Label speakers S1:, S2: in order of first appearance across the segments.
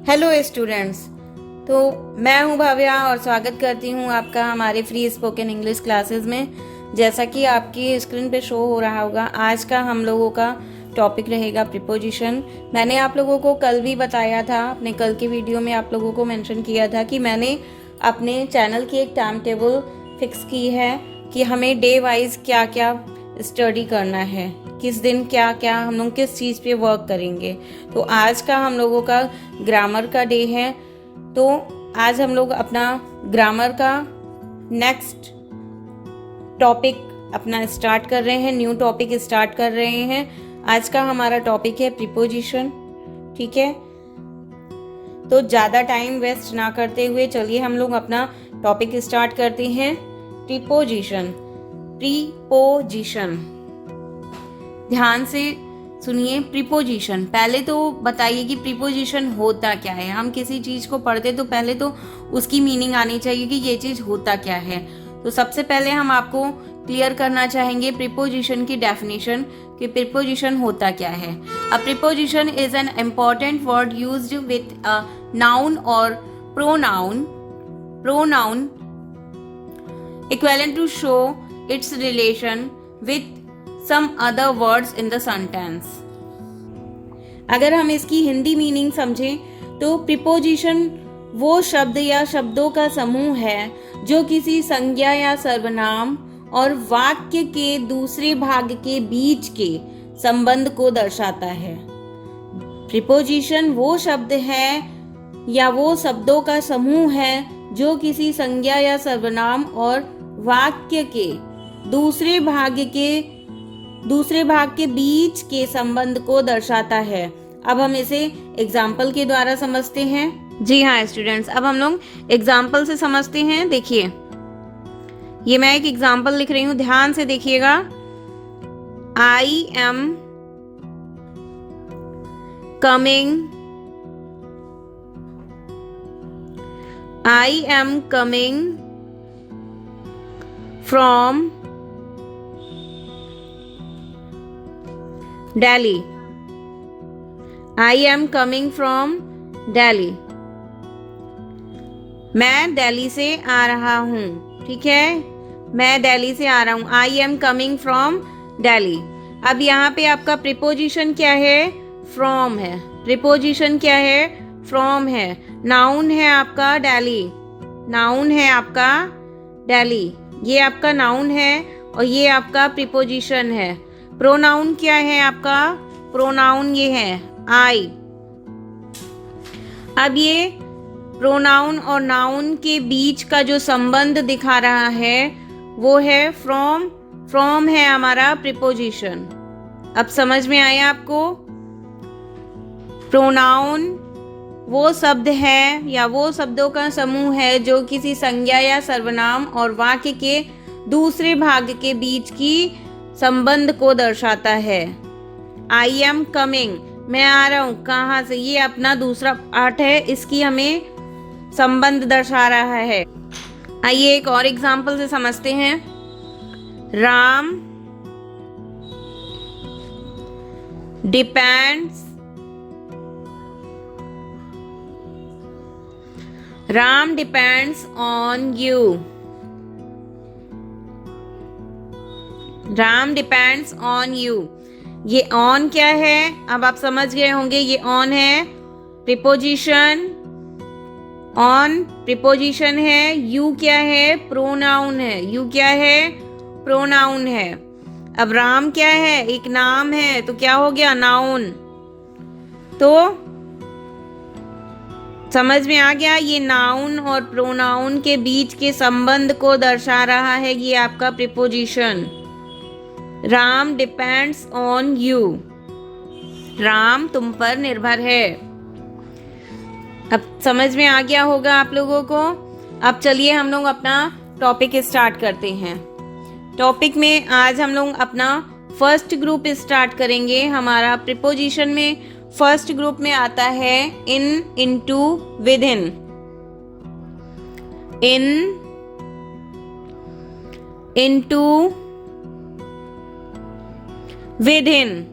S1: Hello students. तो मैं हूं भाव्या और स्वागत करती हूं आपका हमारे फ्री स्पोकन इंग्लिश क्लासेस में। जैसा कि आपकी स्क्रीन पे शो हो रहा होगा, आज का हम लोगों का टॉपिक रहेगा प्रीपोजिशन। मैंने आप लोगों को कल भी बताया था, अपने कल के वीडियो में आप लोगों को मेंशन किया था कि मैंने अपने चैनल की एक टाइम टेबल फिक्स की है कि हमें डे वाइज क्या क्या स्टडी करना है, किस दिन क्या क्या हम लोग किस चीज़ पे वर्क करेंगे। तो आज का हम लोगों का ग्रामर का डे है। तो आज हम लोग अपना ग्रामर का नेक्स्ट टॉपिक अपना स्टार्ट कर रहे हैं, न्यू टॉपिक स्टार्ट कर रहे हैं। आज का हमारा टॉपिक है प्रीपोजिशन। ठीक है, तो ज़्यादा टाइम वेस्ट ना करते हुए चलिए हम लोग अपना टॉपिक स्टार्ट करते हैं। प्रीपोजिशन। प्रीपोजिशन, ध्यान से सुनिए। प्रीपोजिशन, पहले तो बताइए कि प्रीपोजिशन होता क्या है। हम किसी चीज को पढ़ते तो पहले तो उसकी मीनिंग आनी चाहिए कि ये चीज होता क्या है। तो सबसे पहले हम आपको क्लियर करना चाहेंगे प्रीपोजिशन की डेफिनेशन कि प्रीपोजिशन होता क्या है। अ preposition is an important word used with a noun और pronoun equivalent to show its relation with some other words in the sentence। अगर हम इसकी हिंदी मीनिंग समझें तो प्रीपोजिशन वो शब्द या शब्दों का समूह है जो किसी संज्ञा या सर्वनाम और वाक्य के दूसरे भाग के बीच के संबंध को दर्शाता है। प्रीपोजिशन वो शब्द है या वो शब्दों का समूह है जो किसी संज्ञा या सर्वनाम और वाक्य के दूसरे भाग के बीच के संबंध को दर्शाता है। अब हम इसे एग्जाम्पल के द्वारा समझते हैं। जी हाँ स्टूडेंट्स, अब हम लोग एग्जाम्पल से समझते हैं। देखिए, ये मैं एक एग्जाम्पल लिख रही हूं, ध्यान से देखिएगा। I am coming from Delhi। I am coming from Delhi। मैं दिल्ली से आ रहा हूँ। ठीक है, मैं दिल्ली से आ रहा हूँ। I am coming from Delhi। अब यहाँ पे आपका प्रीपोजिशन क्या है? From है। प्रीपोजिशन क्या है? From है। नाउन है आपका दिल्ली। नाउन है आपका दिल्ली, ये आपका नाउन है और ये आपका प्रीपोजिशन है। प्रोनाउन क्या है आपका? प्रोनाउन ये है आई। अब ये प्रोनाउन और नाउन के बीच का जो संबंध दिखा रहा है वो है फ्रॉम। फ्रॉम है हमारा प्रीपोजिशन। अब समझ में आया आपको? प्रोनाउन वो शब्द है या वो शब्दों का समूह है जो किसी संज्ञा या सर्वनाम और वाक्य के दूसरे भाग के बीच की संबंध को दर्शाता है। आई एम कमिंग, मैं आ रहा हूँ। कहाँ से? ये अपना दूसरा पार्ट है, इसकी हमें संबंध दर्शा रहा है। आइए एक और एग्जाम्पल से समझते हैं। Ram depends on you। Ram depends on you. ये ऑन क्या है? अब आप समझ गए होंगे, ये ऑन है प्रीपोजिशन। ऑन प्रीपोजिशन है। यू क्या है? प्रोनाउन है। यू क्या है? प्रोनाउन है। अब राम क्या है? एक नाम है, तो क्या हो गया? नाउन। तो समझ में आ गया, ये नाउन और प्रोनाउन के बीच के संबंध को दर्शा रहा है ये आपका preposition. Ram depends on you. Ram तुम पर निर्भर है। अब समझ में आ गया होगा आप लोगों को। अब चलिए हम लोग अपना टॉपिक स्टार्ट करते हैं। टॉपिक में आज हम लोग अपना फर्स्ट ग्रुप स्टार्ट करेंगे। हमारा प्रीपोजिशन में फर्स्ट ग्रुप में आता है in, into, within. In, into, within.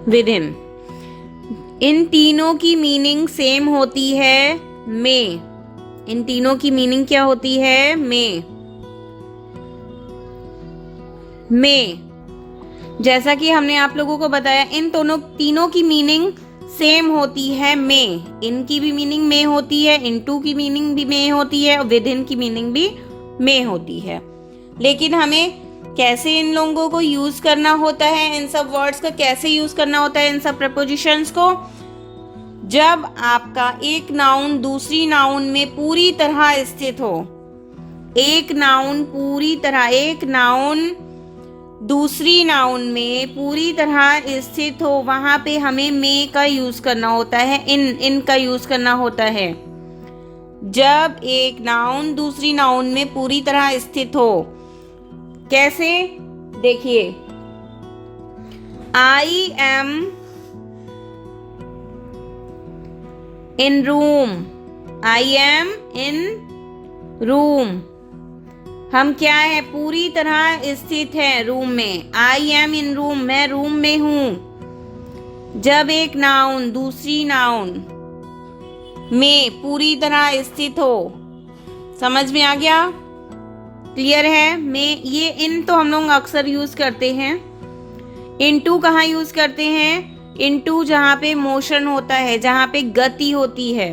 S1: Within. इन तीनों की मीनिंग सेम होती है में। इन तीनों की मीनिंग क्या होती है? में। जैसा कि हमने आप लोगों को बताया, इन तीनों की मीनिंग सेम होती है में। इनकी भी मीनिंग में होती है, इनटू की मीनिंग भी में होती है और विदिन की मीनिंग भी में होती है। लेकिन हमें कैसे इन लोगों को यूज करना होता है, इन सब वर्ड्स का कैसे यूज करना होता है, इन सब प्रपोजिशंस को, जब आपका एक नाउन दूसरी नाउन में पूरी तरह स्थित हो। एक नाउन दूसरी नाउन में पूरी तरह स्थित हो, वहां पे हमें में का यूज करना होता है, इन का यूज करना होता है। जब एक नाउन दूसरी नाउन में पूरी तरह स्थित हो। कैसे? देखिए, I am in room. I am in room. हम क्या है? पूरी तरह स्थित है रूम में। आई एम इन रूम, मैं रूम में हूं। जब एक नाउन दूसरी नाउन में पूरी तरह स्थित हो। समझ में आ गया? क्लियर है? में ये इन तो हम लोग अक्सर यूज करते हैं। इनटू कहाँ यूज करते हैं? इनटू जहाँ पे मोशन होता है, जहाँ पे गति होती है।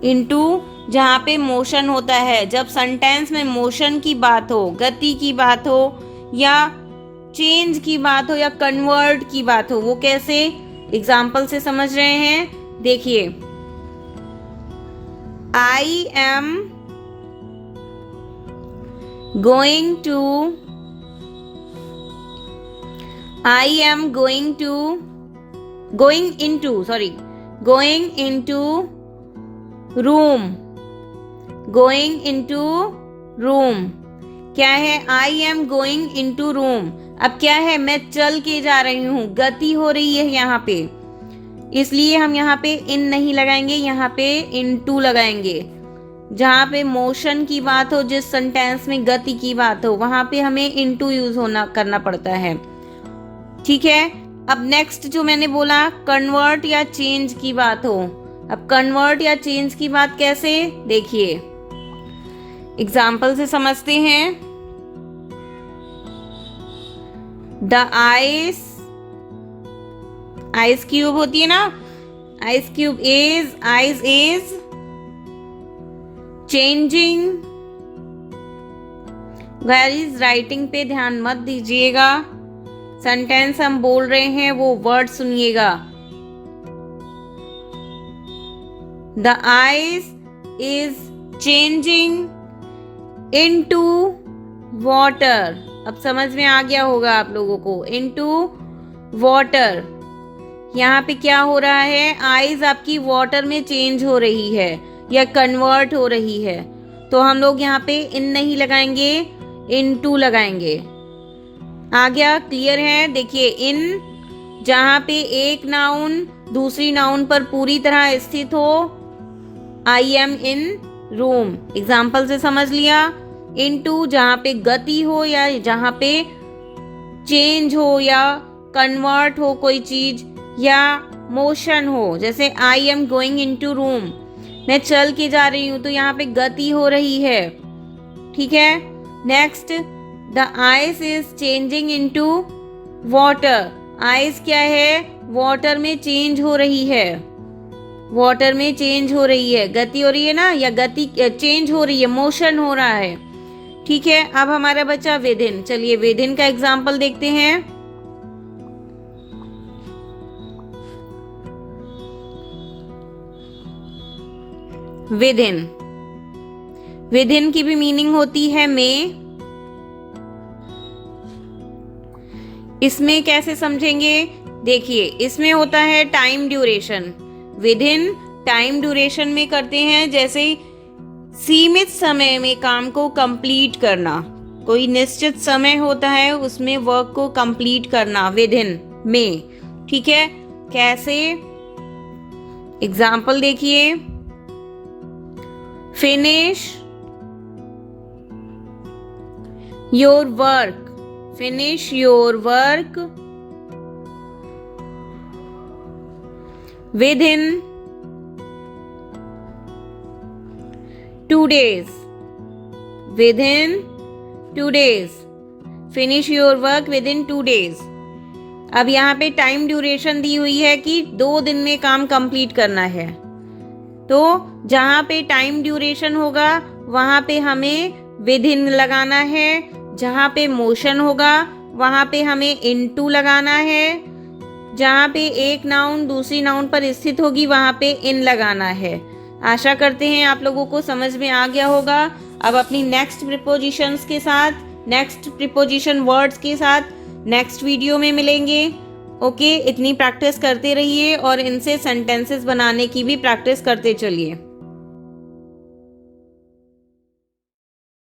S1: इनटू जहाँ पे मोशन होता है। जब सेंटेंस में मोशन की बात हो, गति की बात हो, या चेंज की बात हो, या कन्वर्ट की बात हो। वो कैसे? एग्जाम्पल से समझ रहे हैं? देखिए, I am going into room. क्या है? I am going into room. अब क्या है? मैं चल के जा रही हूँ, गति हो रही है यहाँ पे, इसलिए हम यहाँ पे इन नहीं लगाएंगे, यहाँ पे इनटू लगाएंगे। जहाँ पे मोशन की बात हो, जिस सेंटेंस में गति की बात हो, वहां पे हमें इनटू यूज करना पड़ता है। ठीक है। अब नेक्स्ट जो मैंने बोला, कन्वर्ट या चेंज की बात हो। अब कन्वर्ट या चेंज की बात कैसे? देखिए, एग्जाम्पल से समझते हैं। द आइस क्यूब होती है ना, ice is changing. Guys, writing पे ध्यान मत दीजिएगा, सेंटेंस हम बोल रहे हैं वो वर्ड सुनिएगा। The ice is changing into water. अब समझ में आ गया होगा आप लोगों को, इनटू वाटर। यहाँ पे क्या हो रहा है? आइज आपकी वाटर में चेंज हो रही है या कन्वर्ट हो रही है, तो हम लोग यहाँ पे इन नहीं लगाएंगे, इनटू लगाएंगे। आ गया? क्लियर है? देखिए, इन जहाँ पे एक नाउन दूसरी नाउन पर पूरी तरह स्थित हो, I am in room, example से समझ लिया। इनटू जहाँ पे गति हो या जहाँ पे चेंज हो या कन्वर्ट हो कोई चीज, या मोशन हो, जैसे I am going into room, मैं चल के जा रही हूं, तो यहाँ पे गति हो रही है। ठीक है। Next, the ice is changing into water. Ice क्या है? वाटर में चेंज हो रही है, वाटर में चेंज हो रही है, गति हो रही है ना, या गति चेंज हो रही है, मोशन हो रहा है। ठीक है। अब हमारा बचा विदिन। चलिए विदिन का एग्जाम्पल देखते हैं। विदिन की भी मीनिंग होती है में। इसमें कैसे समझेंगे? देखिए, इसमें होता है time duration. Within time duration में करते हैं, जैसे सीमित समय में काम को कंप्लीट करना। कोई निश्चित समय होता है, उसमें वर्क को कंप्लीट करना, विदिन में। ठीक है। कैसे? एग्जाम्पल देखिए, finish your work. Finish your work with in 2 days, within 2 days, finish your work within 2 days। अब यहाँ पे टाइम ड्यूरेशन दी हुई है कि 2 दिन में काम कंप्लीट करना है, तो जहाँ पे टाइम ड्यूरेशन होगा वहाँ पे हमें विद इन लगाना है, जहाँ पे मोशन होगा वहाँ पे हमें इनटू लगाना है, जहाँ पे एक नाउन दूसरी नाउन पर स्थित होगी वहाँ पे इन लगाना है। आशा करते हैं आप लोगों को समझ में आ गया होगा। अब अपनी नेक्स्ट प्रीपोजिशंस के साथ, नेक्स्ट प्रीपोजिशन वर्ड्स के साथ नेक्स्ट वीडियो में मिलेंगे। ओके, इतनी प्रैक्टिस करते रहिए और इनसे सेंटेंसेस बनाने की भी प्रैक्टिस करते चलिए।